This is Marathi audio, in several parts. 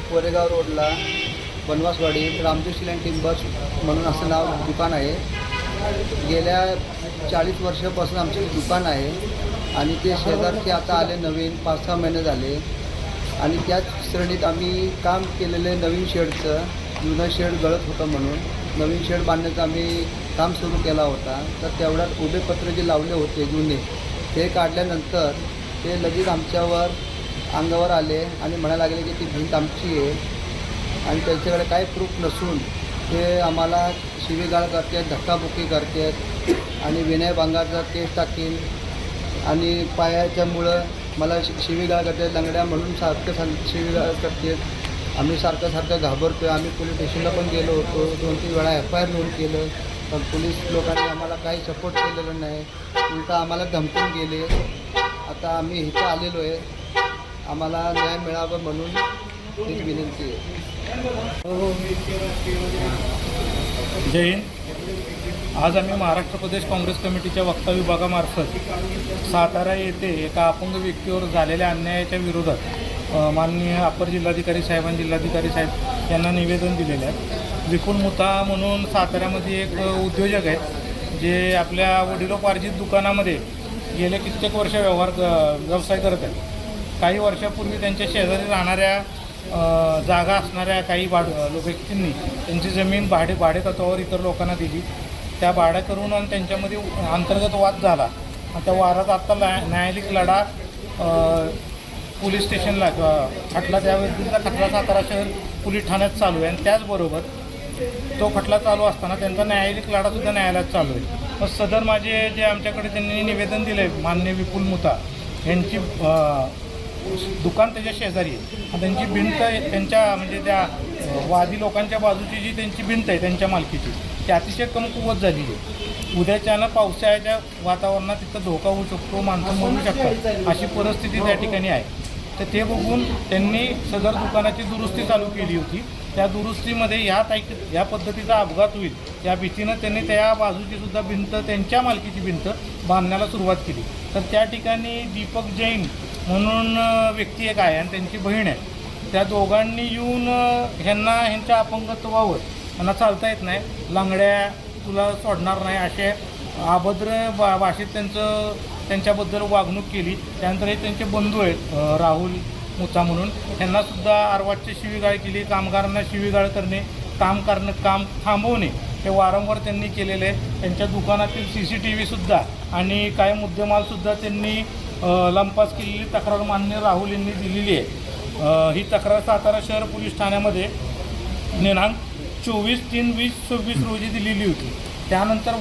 कोरेगाव रोडला बनवासवाडी रामदेव स्टील अँड टिंबर्स म्हणून असं नाव दुकान आहे. गेल्या 40 वर्षापासून आमचे दुकान आहे आणि ते शेजारचे आता आले नवीन 5-6 महिने झाले आणि त्याच श्रेणीत आम्ही काम केलेले नवीन शेडचं जुनं शेड गळत होतं म्हणून नवीन शेड बांधण्याचं आम्ही काम सुरू केला होता. तर तेवढ्यात उभे पत्र जे लावले होते जुने ते काढल्यानंतर ते लगेच आमच्यावर अंगावर आले आणि म्हणायला लागले की ती भिंत आमची आहे आणि त्यांच्याकडे काही प्रूफ नसून ते आम्हाला शिवीगाळ करतात, धक्काबुक्की करतात आणि विनयभंगाचा केस टाकीन आणि पायाच्यामुळं मला शिवीगाळ करतात, लंगड्या म्हणून सारखं शिवीगाळ करतात. आम्ही सारखं घाबरतो आहे. आम्ही पोलीस स्टेशनला पण गेलो होतो, 2-3 वेळा FIR नोंद केलं, पण पोलीस लोकांनी आम्हाला काही सपोर्ट केलेलं नाही, उलटं आम्हाला धमकून गेले. आता आम्ही इथं आलेलो आहे, आम्हाला न्याय मिळावा म्हणून हीच विनंती आहे. जय हिंद. आज आम्ही महाराष्ट्र प्रदेश काँग्रेस कमिटीच्या वक्ता विभागामार्फत सातारा येथे एका अपंग व्यक्तीवर झालेल्या अन्यायाच्या विरोधात माननीय अपर जिल्हाधिकारी जिल्हाधिकारी साहेब यांना निवेदन दिलेले आहे. विपुल मुथा म्हणून साताऱ्यामध्ये एक उद्योजक आहेत जे आपल्या वडिलोपार्जित दुकानामध्ये गेले कित्येक वर्ष व्यवसाय करत आहेत. काही वर्षापूर्वी त्यांच्या शेजारी राहणाऱ्या जागा असणाऱ्या काही व्यक्तींनी त्यांची जमीन भाडे तत्वावर इतर लोकांना दिली. त्या भाड्या करून आणि त्यांच्यामध्ये अंतर्गत वाद झाला आणि त्या वादात आत्ता न्यायालयिक लढा पोलीस स्टेशनला खटला त्याविरुद्ध खटला सातारा शहर पोलीस ठाण्यात चालू आहे आणि त्याचबरोबर तो खटला चालू असताना त्यांचा न्यायालयिक लढासुद्धा न्यायालयात चालू आहे. मग सदर माझे जे आमच्याकडे त्यांनी निवेदन दिलं आहे माननीय विपुल मुथा यांची दुकान त्याच्या शेजारी आहे आणि त्यांची भिंत त्यांच्या म्हणजे त्या वादी लोकांच्या बाजूची जी त्यांची भिंत आहे त्यांच्या मालकीची ती अतिशय कमकुवत झाली आहे. उद्याच्यानं पावसाळ्याच्या वातावरणात तिथं धोका होऊ शकतो, माणसं मरू शकतात अशी परिस्थिती त्या ठिकाणी आहे. तर ते बघून त्यांनी सदर दुकानाची दुरुस्ती चालू केली होती. त्या दुरुस्तीमध्ये ह्या पद्धतीचा अपघात होईल या भीतीनं त्यांनी त्या बाजूची सुद्धा भिंत त्यांच्या मालकीची भिंत बांधण्याला सुरुवात केली. तर त्या ठिकाणी दीपक जैन म्हणून व्यक्ती एक आहे आणि त्यांची बहीण आहे. त्या दोघांनी येऊन ह्यांच्या अपंगत्वावर त्यांना चालता येत नाही, लंगड्या तुला सोडणार नाही असे अभद्र भाषेत त्यांच्याबद्दल वागणूक केली. त्यानंतर हे त्यांचे बंधू आहेत राहुल मुथा म्हणून, त्यांनासुद्धा अर्वाच्य शिवीगाळ केली. कामगारांना शिवीगाळ करणे, काम थांबवणे हे वारंवार त्यांनी केलेले आहे. त्यांच्या दुकानातील CCTVसुद्धा आणि काही मुद्देमालसुद्धा त्यांनी लंपास केलेली तक्रार मान्य राहुल यांनी दिलेली आहे. ही तक्रार सातारा शहर पोलीस ठाण्यामध्ये दिनांक 24/3/2026 रोजी दिलेली होती. त्यानंतर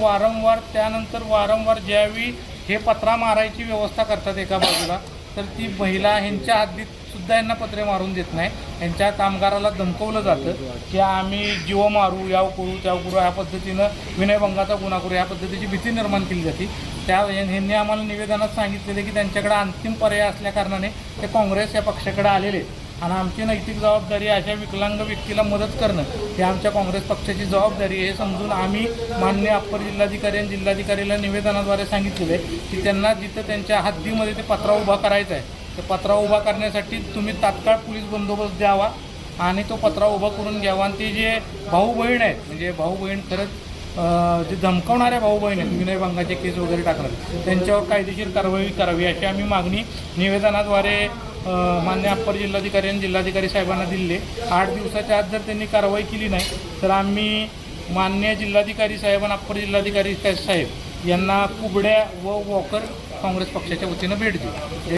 वारंवार ज्यावेळी हे पत्रा मारायची व्यवस्था करतात एका बाजूला तर ती महिला ह्यांच्या हद्दीत सुद्धा यांना पत्रे मारून देत नाही. यांच्या कामगाराला धमकवलं जातं की आम्ही जीव मारू, याव करू त्याव करू, ह्या पद्धतीनं विनयभंगाचा गुन्हा करू, ह्या पद्धतीची भीती निर्माण केली जाते. ह्यांनी आम्हाला निवेदनात सांगितलेले की त्यांच्याकडे अंतिम पर्याय असल्याकारणाने ते काँग्रेस या पक्षाकडे आलेले आणि आमची नैतिक जबाबदारी अशा विकलांग व्यक्तीला मदत करणं ही आमच्या काँग्रेस पक्षाची जबाबदारी आहे. हे समजून आम्ही माननीय अप्पर जिल्हाधिकारी आणि जिल्हाधिकारीला निवेदनाद्वारे सांगितलेलं आहे की त्यांना जिथं त्यांच्या हद्दीमध्ये ते पत्रा उभा करायचा आहे ते पत्रा उभा करण्यासाठी तुम्ही तात्काळ पोलीस बंदोबस्त द्यावा आणि तो पत्रा उभा करून घ्यावा. आणि ते जे भाऊ बहीण आहेत म्हणजे भाऊ बहीण खरंच जे धमकावणाऱ्या भाऊ बहीण आहेत विनयभंगाचे केस वगैरे टाकणार त्यांच्यावर कायदेशीर कारवाई करावी अशी आम्ही मागणी निवेदनाद्वारे मान्य अप्पर जिल्हाधिकारी आणि जिल्हाधिकारी साहेबांना दिले. 8 दिवसाच्या आत जर त्यांनी कारवाई केली नाही तर आम्ही मान्य जिल्हाधिकारी साहेब आणि अप्पर जिल्हाधिकारी साहेब यांना कुबड्या व वॉकर काँग्रेस पक्षाच्या वतीनं भेट देऊ.